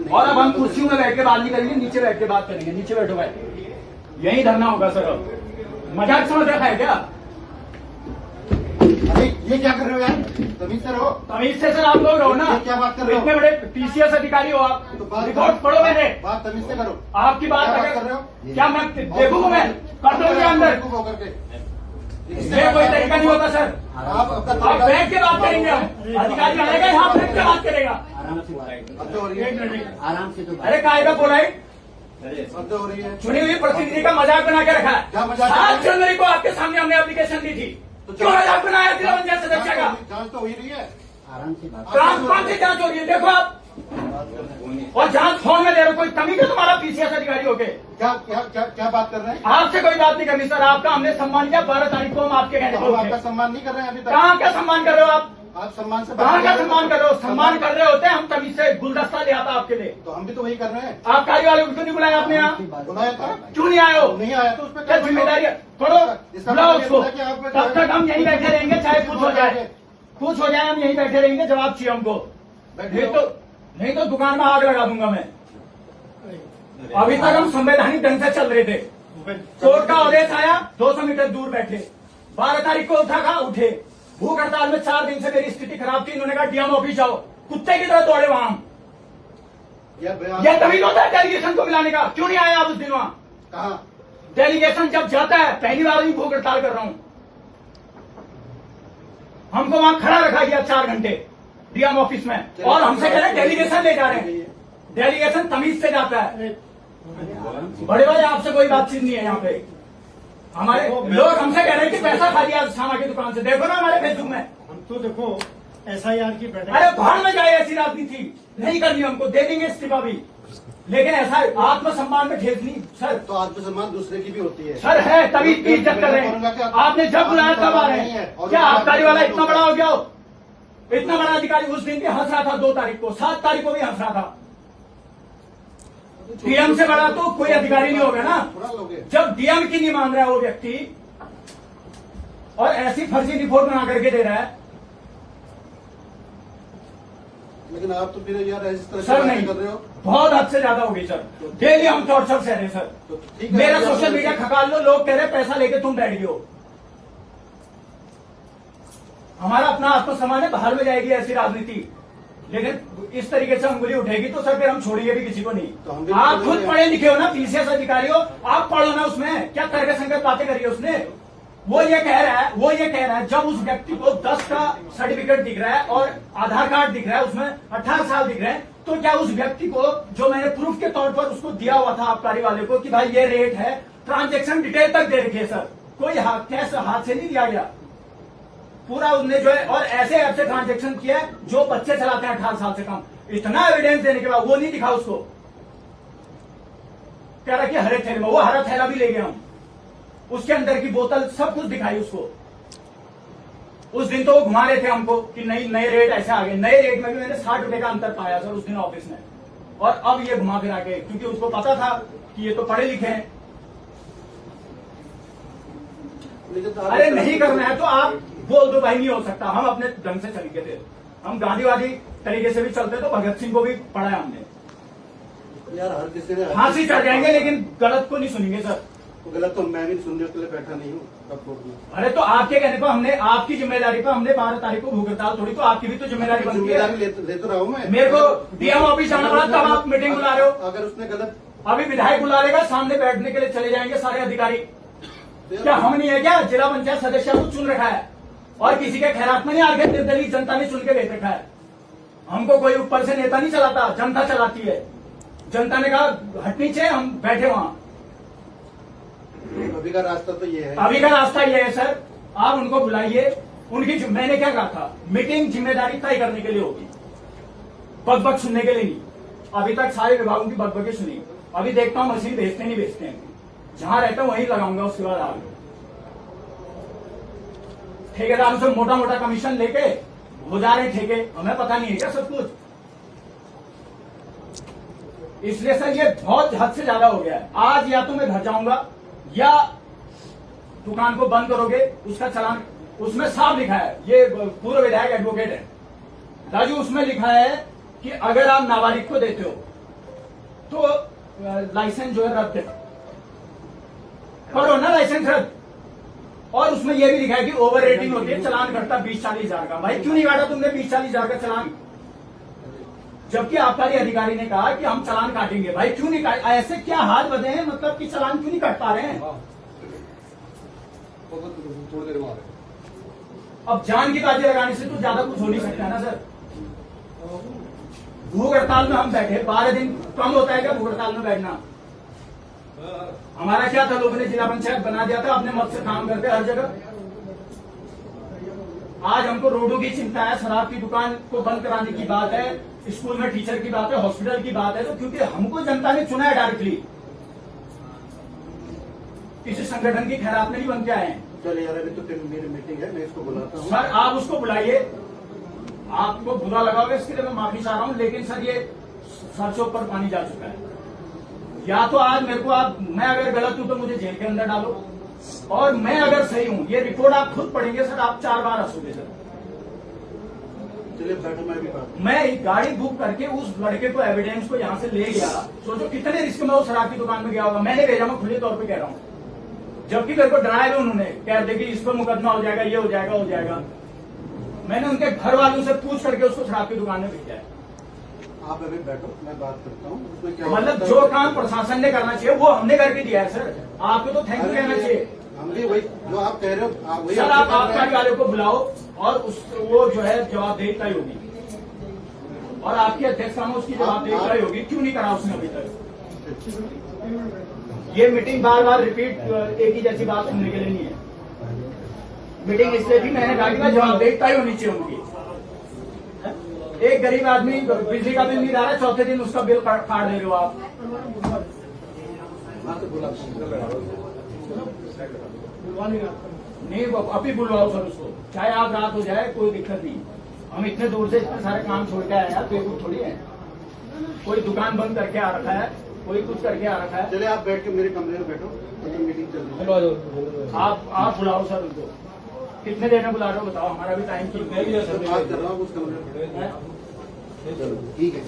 और अब हम कुर्सियों में बैठ के बात नहीं करेंगे, नीचे बैठ के बात करेंगे। नीचे बैठो भाई, यही धरना होगा सर। अब मजाक समझ रखा है क्या? अरे ये क्या कर रहे हो यार, तमीज से रहो। तमीज से सर आप लोग रहो ना, ये क्या बात कर रहे हो? इतने बड़े पीसीएस अधिकारी हो आप, तो बात रिकॉर्ड पढ़ो मैंने। बात तमीज से करो। आपकी बात क्या अगर कर रहे हो? क्या मैं देखूंगा, मैं कर दूंगा अंदर। ये कोई तरीका नहीं होता सर। आप बैठ के बात करेंगे, हम अधिकारी आएगा यहाँ बैठ के बात करेगा। आराम से तो अरे काहे का बोला है? हो रही है। चुनी हुई प्रतिनिधि का मजाक बना के रखा क्या है। मजाक? 7 जनवरी को आपके सामने हमने एप्लीकेशन दी थी, क्यों मजाक बनाया जिला पंचायत सदस्य का? जांच तो हो ही रही है। आराम से बात कौन सी जांच हो रही है देखो आप, और जांच फोन में दे रहे हो। कोई कमी है तुम्हारा पीसीएस अधिकारी हो के? क्या क्या क्या क्या बात कर रहे हैं? आपसे कोई बात नहीं करनी सर, आपका हमने सम्मान किया। 12 तारीख को हम आपके कहने हम को आपका उठे। सम्मान नहीं कर रहे हैं अभी तक। कहाँ का सम्मान कर रहे हो आप? आप सम्मान से कहाँ का सम्मान कर रहे हो? सम्मान कर रहे होते हम तभी से गुलदस्ता ले आता आपके लिए। तो हम भी तो वही कर रहे हैं। आप कार्य वाले को क्यों नहीं बुलाया आपने यहाँ? बुलाया था, क्यों नहीं आए हो? नहीं आया तो उस पर क्या जिम्मेदारी है? छोड़ो, बुलाओ उसको। तब तक हम यहीं बैठे रहेंगे, चाहे कुछ हो जाए, कुछ हो जाए, हम यहीं बैठे रहेंगे। जवाब चाहिए हमको, नहीं तो दुकान में आग लगा दूंगा मैं। अभी तक हम संवैधानिक ढंग से चल रहे थे। कोर्ट का आदेश आया, 200 मीटर दूर बैठे। 12 तारीख को उठे। भूख हड़ताल में 4 दिन से मेरी स्थिति खराब थी। इन्होंने कहा डीएम ऑफिस जाओ, कुत्ते की तरह दौड़े वहां। यह तभी होता है डेलीगेशन को मिलाने का। क्यों नहीं आया आप उस दिन वहां? कहा डेलीगेशन जब जाता है, पहली बार ही भूख हड़ताल कर रहा हूं। हमको वहां खड़ा रखा गया 4 घंटे डीएम ऑफिस में, और हमसे कह रहे हैं डेलीगेशन ले जा रहे हैं। डेलीगेशन तमीज से जाता है। बड़े भाई आपसे कोई बातचीत नहीं है यहाँ पे। हमारे लोग हमसे कह रहे हैं कि पैसा खा लिया शामा की दुकान से। देखो ना हमारे फेसबुक में। हम तो देखो एसआईआर की बैठक। अरे भाड़ में जाए, ऐसी राजनीति नहीं करनी हमको। दे देंगे इस्तीफा भी, लेकिन ऐसा आत्मसम्मान में ठेस नहीं सर। तो आत्मसम्मान दूसरे की भी होती है सर है, तभी इतनी इज्जत कर रहे हैं। आपने जब बुलाया तब आ रहे हैं। क्या आबकारी वाला इतना बड़ा हो गया हो? इतना बड़ा अधिकारी उस दिन भी हंस रहा था, 2 तारीख को, 7 तारीख को भी हंस रहा था। डीएम से बड़ा तो कोई अधिकारी नहीं होगा ना। जब डीएम की नहीं मान रहा है वो व्यक्ति, और ऐसी फर्जी रिपोर्ट बना करके दे रहा है। लेकिन आप तो फिर यार इस तरह सर नहीं, कर रहे हो। बहुत हद से ज्यादा हो गई सर। डेली हम टॉर्चर सह रहे हैं सर। तो ठीक है, मेरा सोशल मीडिया खकाल लो, लोग कह रहे हैं पैसा लेके तुम बैठ गए हो। हमारा अपना आत्मसम्मान है, बाहर में जाएगी ऐसी राजनीति, लेकिन इस तरीके से अंगुली उठेगी तो सर फिर हम छोड़ेंगे भी किसी को नहीं। तो आप खुद पढ़े लिखे हो ना, पीसीएस अधिकारी हो, आप पढ़ो ना। उसमें क्या तर्कसंगत बातें करी है उसने? वो ये कह रहा है जब उस व्यक्ति को 10 का सर्टिफिकेट दिख रहा है और आधार कार्ड दिख रहा है, उसमें 18 साल दिख रहे हैं, तो क्या उस व्यक्ति को, जो मैंने प्रूफ के तौर पर उसको दिया हुआ था आबकारी वाले को कि भाई ये रेट है, ट्रांजेक्शन डिटेल तक दे रखी है सर, कोई कैश हाथ से नहीं दिया गया पूरा उसने जो है। और ऐसे ऐप से ट्रांजेक्शन किया है जो बच्चे चलाते हैं 18 साल से कम। इतना एविडेंस देने के बाद वो नहीं दिखा उसको। कह रहा कि हरे थैले में, वो हरा थैला भी ले गया हूं, उसके अंदर की बोतल सब कुछ दिखाई उसको। उस दिन तो वो घुमा रहे थे हमको कि नहीं नए रेट ऐसे आ गए। नए रेट में भी मैंने 60 रुपए का अंतर पाया सर उस दिन ऑफिस में। और अब ये घुमा फिरा के, क्योंकि उसको पता था कि ये तो पढ़े लिखे हैं। अरे नहीं करना है तो आप बोल दो भाई, नहीं हो सकता। हम अपने ढंग से तरीके थे, हम गांधीवादी तरीके से भी चलते, तो भगत सिंह को भी पढ़ाया हमने। यार हर किसी ने फांसी चढ़ जाएंगे लेकिन गलत को नहीं सुनेंगे सर। तो गलत तो मैं भी सुनने के लिए बैठा नहीं हूँ कब कोर्ट में। अरे तो आपके कहने पर हमने, आपकी जिम्मेदारी पर हमने 12 तारीख को भूख हड़ताल तोड़ी, तो आपकी भी तो जिम्मेदारी बनती है। जिम्मेदारी ले तो रहा हूँ मैं। मेरे को डीएम ऑफिस जाना पड़ा तब आप मीटिंग बुला रहे हो। अगर उसने गलत, अभी विधायक बुला लेगा, सामने बैठने के लिए चले जाएंगे सारे अधिकारी। क्या हम नहीं है क्या? जिला पंचायत सदस्य को चुन रखा है और किसी के खैरात में नहीं आगे निर्दलीय जनता ने चुन के भेज रखा है। हमको कोई ऊपर से नेता नहीं चलाता, जनता चलाती है। जनता ने कहा हटनी चाहिए, हम बैठे वहां। अभी का रास्ता तो ये है। अभी का रास्ता ये है सर, आप उनको बुलाइए। उनकी मैंने क्या कहा था, मीटिंग जिम्मेदारी तय करने के लिए होगी, बकबक सुनने के लिए नहीं। अभी तक सारे विभागों की बकबकें सुनी। अभी देखता हूँ मशीन भेजते नहीं भेजते हैं। जहां रहता हूं वहीं लगाऊंगा, उसके बाद आगे ठेकेदारों से मोटा मोटा कमीशन लेके हो जा रहे ठेके। हमें पता नहीं है क्या सब कुछ? इसलिए सर ये बहुत हद से ज्यादा हो गया है। आज या तो मैं घर जाऊंगा या दुकान को बंद करोगे, उसका चालान उसमें साफ लिखा है। ये पूर्व विधायक एडवोकेट है राजू, उसमें लिखा है कि अगर आप नाबालिग को देते हो तो लाइसेंस जो है रद्द है, पढ़ो ना लाइसेंस रद्द। और उसमें यह भी लिखा है कि ओवर रेटिंग होती है, चलान कटता 20-40 हजार का। भाई क्यों नहीं काटा तुमने 20-40 हजार का चलान, जबकि आबकारी अधिकारी ने कहा कि हम चलान काटेंगे। भाई क्यों नहीं काट, ऐसे क्या हाथ बंधे हैं, मतलब कि चलान क्यों नहीं काट पा रहे हैं? थोड़ी देर में आ रहे हैं। अब जान की बाजी लगाने से तो ज्यादा कुछ हो नहीं सकता ना सर। भूख हड़ताल में हम बैठे 12 दिन, कम होता है क्या भूख हड़ताल में बैठना? हमारा क्या था, लोगों ने जिला पंचायत बना दिया था, अपने मत से काम करते हर जगह। आज हमको रोडों की चिंता है, शराब की दुकान को बंद कराने की बात है, स्कूल में टीचर की बात है, हॉस्पिटल की बात है। तो क्योंकि हमको जनता ने चुना है डायरेक्टली, किसी संगठन की खैरात में नहीं बन के आए हैं। चल यार, अभी तो मेरी मीटिंग है, मैं इसको बुलाता हूँ। सर आप उसको बुलाइए, आपको बुरा लगा होगा इसके लिए मैं माफी चाह रहा हूं, लेकिन सर ये सर से ऊपर पानी जा चुका है। या तो आज मेरे को आप, मैं अगर गलत हूं तो मुझे जेल के अंदर डालो, और मैं अगर सही हूं, ये रिपोर्ट आप खुद पढ़ेंगे सर, आप 4 बार हंसोगे सर। चलिए बैठो, मैं भी बात। मैं एक गाड़ी बुक करके उस लड़के को, एविडेंस को यहाँ से ले गया, सोचो कितने रिस्क में वो शराब की दुकान में गया होगा। मैंने भेजा, मैं खुले तौर पे कह रहा हूँ, जबकि मेरे को डराया भी उन्होंने, कह रहे कि इस पर मुकदमा हो जाएगा, ये हो जाएगा, हो जाएगा। मैंने उनके घर वालों से पूछ करके उसको शराब की दुकान में भेजा है। आप अभी बैठो, मैं बात करता हूँ। उसमें क्या मतलब जो काम प्रशासन ने करना चाहिए वो हमने करके दिया है सर, आपको तो थैंक यू कहना चाहिए। हम भी वही जो आप कह रहे हो, आप वही सर आप आबकारी वाले को बुलाओ और उस वो जो है जवाबदेही तय होगी, और आपकी अध्यक्षता में उसकी जवाबदेही तय होगी। क्यों नहीं करा उसने अभी तक? ये मीटिंग बार बार रिपीट एक ही जैसी बात सुनने के लिए नहीं है। मीटिंग इसलिए थी, मैंने कहा कि मैं जवाबदेही तय होनी चाहिए उनकी। एक गरीब आदमी बिजली का बिल नहीं डाला, चौथे दिन उसका बिल काट दे रहे हो आप। नहीं अभी बुलवाओ सर उसको, चाहे आप रात हो जाए कोई दिक्कत नहीं। हम इतने दूर से इतने सारे काम छोड़ के आए यार, बेवकूफ थोड़ी है। कोई दुकान बंद करके आ रखा है, कोई कुछ करके आ रखा है। चलिए आप बैठ के मेरे कमरे में बैठो, मीटिंग चल रही है। आप बुलाओ सर उनको, कितने देर में बुला रहे हो बताओ, हमारा भी टाइम की बात कर रहा हूँ उस कमरे में। है। ठीक है।